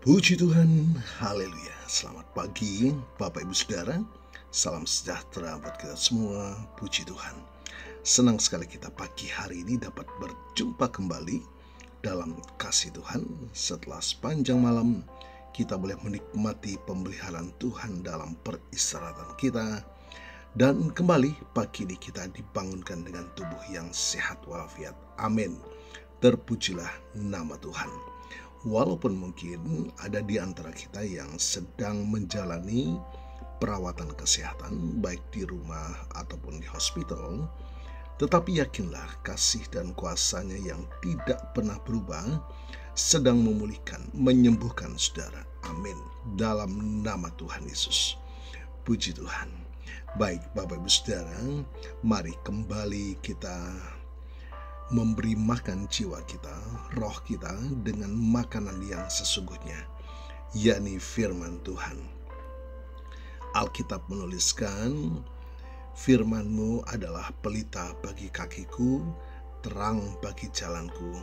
Puji Tuhan, haleluya. Selamat pagi Bapak Ibu Saudara. Salam sejahtera buat kita semua, puji Tuhan. Senang sekali kita pagi hari ini dapat berjumpa kembali dalam kasih Tuhan. Setelah sepanjang malam kita boleh menikmati pemeliharaan Tuhan dalam peristirahatan kita. Dan kembali pagi ini kita dibangunkan dengan tubuh yang sehat walafiat. Amin. Terpujilah nama Tuhan. Walaupun mungkin ada di antara kita yang sedang menjalani perawatan kesehatan, baik di rumah ataupun di hospital, tetapi yakinlah kasih dan kuasa-Nya yang tidak pernah berubah sedang memulihkan, menyembuhkan saudara. Amin. Dalam nama Tuhan Yesus. Puji Tuhan. Baik Bapak Ibu Saudara, mari kembali kita memberi makan jiwa kita, roh kita dengan makanan yang sesungguhnya, yakni firman Tuhan. Alkitab menuliskan, firman-Mu adalah pelita bagi kakiku, terang bagi jalanku.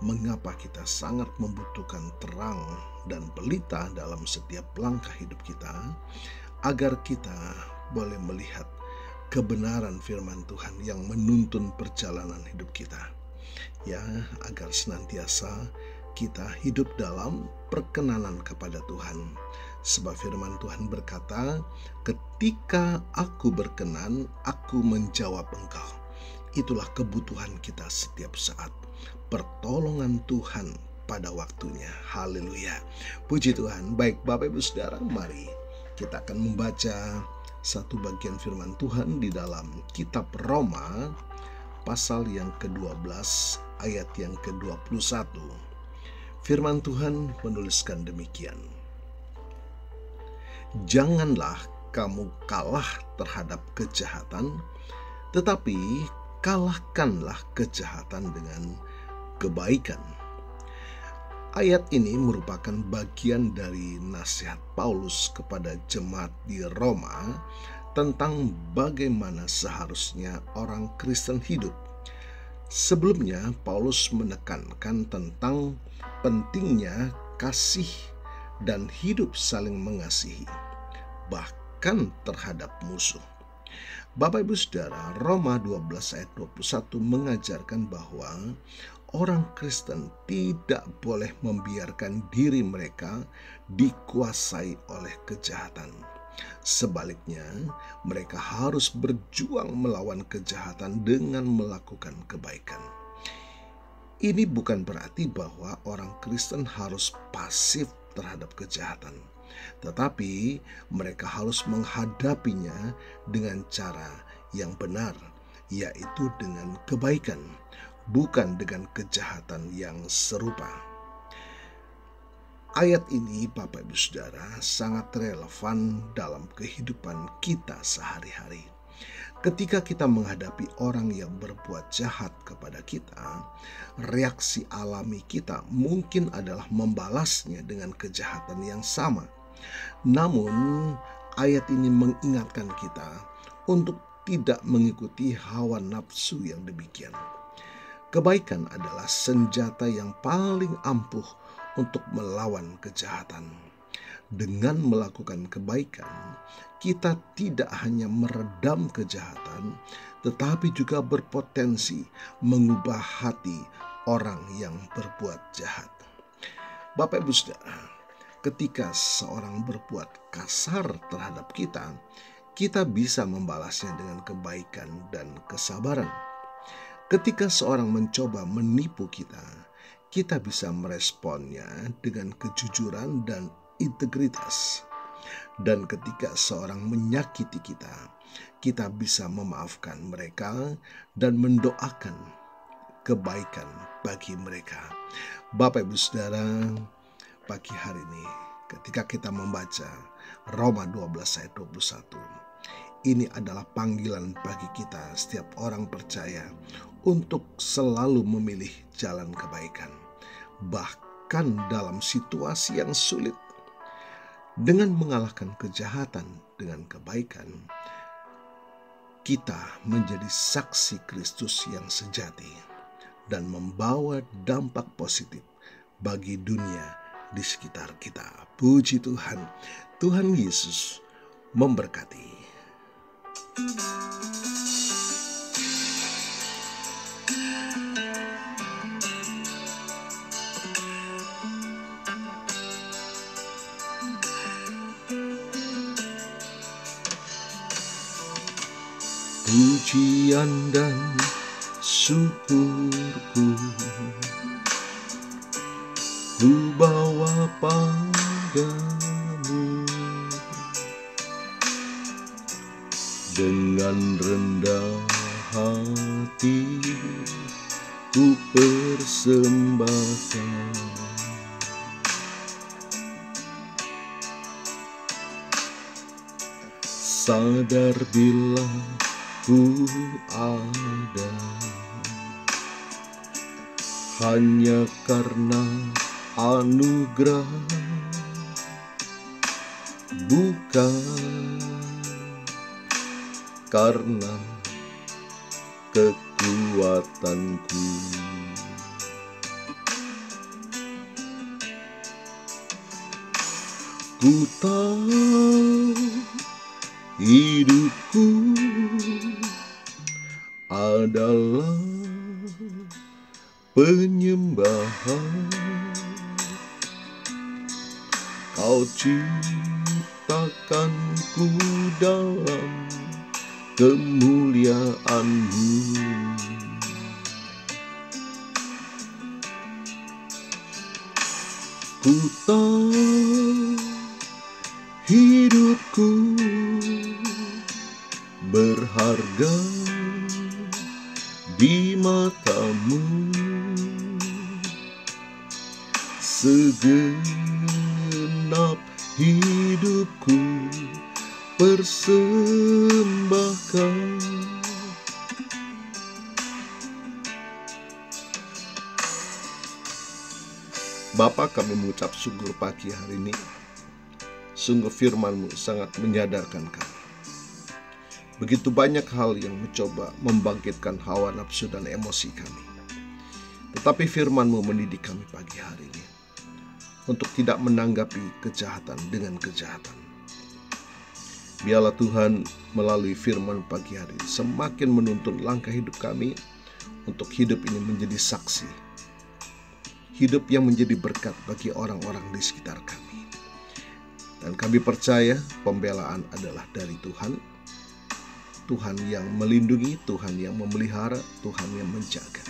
Mengapa kita sangat membutuhkan terang dan pelita dalam setiap langkah hidup kita, agar kita boleh melihat kebenaran firman Tuhan yang menuntun perjalanan hidup kita. Ya, agar senantiasa kita hidup dalam perkenanan kepada Tuhan. Sebab firman Tuhan berkata, ketika aku berkenan, aku menjawab engkau. Itulah kebutuhan kita setiap saat. Pertolongan Tuhan pada waktunya. Haleluya. Puji Tuhan. Baik Bapak Ibu Saudara, mari kita akan membaca satu bagian firman Tuhan di dalam kitab Roma pasal yang ke-12 ayat yang ke-21. Firman Tuhan menuliskan demikian. Janganlah kamu kalah terhadap kejahatan, tetapi kalahkanlah kejahatan dengan kebaikan. Ayat ini merupakan bagian dari nasihat Paulus kepada jemaat di Roma tentang bagaimana seharusnya orang Kristen hidup. Sebelumnya, Paulus menekankan tentang pentingnya kasih dan hidup saling mengasihi, bahkan terhadap musuh. Bapak Ibu Saudara, Roma 12 ayat 21 mengajarkan bahwa orang Kristen tidak boleh membiarkan diri mereka dikuasai oleh kejahatan. Sebaliknya, mereka harus berjuang melawan kejahatan dengan melakukan kebaikan. Ini bukan berarti bahwa orang Kristen harus pasif terhadap kejahatan, tetapi mereka harus menghadapinya dengan cara yang benar, yaitu dengan kebaikan, bukan dengan kejahatan yang serupa. Ayat ini Bapak Ibu Saudara sangat relevan dalam kehidupan kita sehari-hari. Ketika kita menghadapi orang yang berbuat jahat kepada kita, reaksi alami kita mungkin adalah membalasnya dengan kejahatan yang sama. Namun, ayat ini mengingatkan kita untuk tidak mengikuti hawa nafsu yang demikian. Kebaikan adalah senjata yang paling ampuh untuk melawan kejahatan. Dengan melakukan kebaikan, kita tidak hanya meredam kejahatan, tetapi juga berpotensi mengubah hati orang yang berbuat jahat. Bapak Ibu Saudara, ketika seorang berbuat kasar terhadap kita, kita bisa membalasnya dengan kebaikan dan kesabaran. Ketika seorang mencoba menipu kita, kita bisa meresponnya dengan kejujuran dan integritas. Dan ketika seorang menyakiti kita, kita bisa memaafkan mereka dan mendoakan kebaikan bagi mereka. Bapak Ibu Saudara, pagi hari ini ketika kita membaca Roma 12 ayat 21, ini adalah panggilan bagi kita setiap orang percaya untuk selalu memilih jalan kebaikan, bahkan dalam situasi yang sulit. Dengan mengalahkan kejahatan dengan kebaikan, kita menjadi saksi Kristus yang sejati dan membawa dampak positif bagi dunia di sekitar kita. Puji Tuhan, Tuhan Yesus memberkati. Pujian dan syukurku ku bawa padamu, dengan rendah hati ku persembahkan. Sadar bila ku ada hanya karena anugerah, bukan karena kekuatanku. Ku tahu hidupku adalah penyembahan. Kau ciptakanku dalam kemuliaan-Mu. Ku tahu hidupku berharga di mata-Mu. Segenap hidupku persembahkan. Bapa, kami mengucap syukur pagi hari ini. Sungguh firman-Mu sangat menyadarkan kami. Begitu banyak hal yang mencoba membangkitkan hawa nafsu dan emosi kami. Tetapi firman-Mu mendidik kami pagi hari ini untuk tidak menanggapi kejahatan dengan kejahatan. Biarlah Tuhan melalui firman pagi hari semakin menuntun langkah hidup kami untuk hidup ini menjadi saksi. Hidup yang menjadi berkat bagi orang-orang di sekitar kami. Dan kami percaya pembelaan adalah dari Tuhan. Tuhan yang melindungi, Tuhan yang memelihara, Tuhan yang menjaga.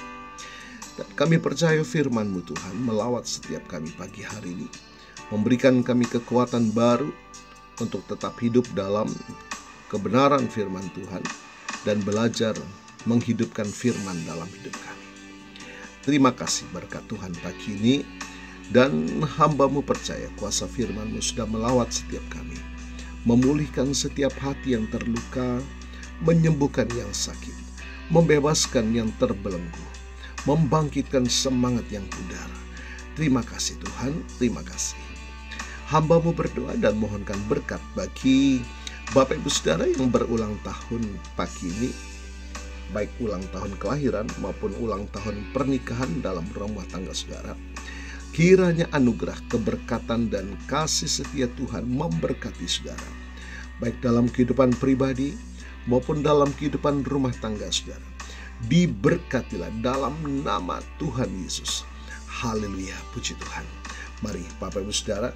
Dan kami percaya firman-Mu Tuhan melawat setiap kami pagi hari ini, memberikan kami kekuatan baru untuk tetap hidup dalam kebenaran firman Tuhan dan belajar menghidupkan firman dalam hidup kami. Terima kasih berkat Tuhan pagi ini, dan hamba-Mu percaya kuasa firman-Mu sudah melawat setiap kami, memulihkan setiap hati yang terluka, menyembuhkan yang sakit, membebaskan yang terbelenggu, membangkitkan semangat yang pudar. Terima kasih Tuhan, terima kasih. Hamba-Mu berdoa dan mohonkan berkat bagi Bapak Ibu Saudara yang berulang tahun pagi ini, baik ulang tahun kelahiran maupun ulang tahun pernikahan dalam rumah tangga saudara. Kiranya anugerah, keberkatan, dan kasih setia Tuhan memberkati saudara, baik dalam kehidupan pribadi maupun dalam kehidupan rumah tangga saudara. Diberkatilah dalam nama Tuhan Yesus. Haleluya, puji Tuhan. Mari Bapak Ibu Saudara,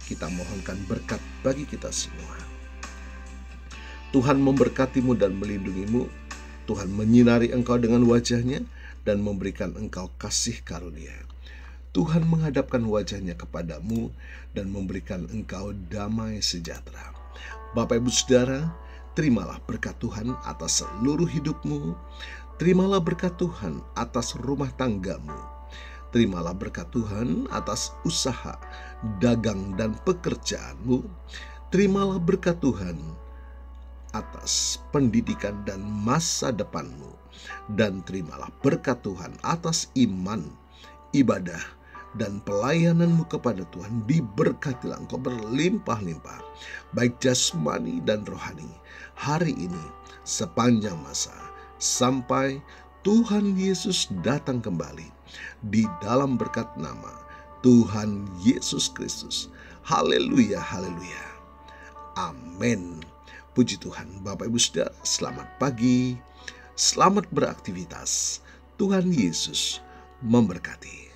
kita mohonkan berkat bagi kita semua. Tuhan memberkatimu dan melindungimu. Tuhan menyinari engkau dengan wajah-Nya dan memberikan engkau kasih karunia. Tuhan menghadapkan wajah-Nya kepadamu dan memberikan engkau damai sejahtera. Bapak Ibu Saudara, terimalah berkat Tuhan atas seluruh hidupmu. Terimalah berkat Tuhan atas rumah tanggamu. Terimalah berkat Tuhan atas usaha, dagang, dan pekerjaanmu. Terimalah berkat Tuhan atas pendidikan dan masa depanmu. Dan terimalah berkat Tuhan atas iman, ibadah, dan pelayananmu kepada Tuhan. Diberkatilah engkau berlimpah-limpah, baik jasmani dan rohani, hari ini sepanjang masa, sampai Tuhan Yesus datang kembali, di dalam berkat nama Tuhan Yesus Kristus. Haleluya, haleluya. Amin. Puji Tuhan. Bapak Ibu Saudara, selamat pagi. Selamat beraktivitas. Tuhan Yesus memberkati.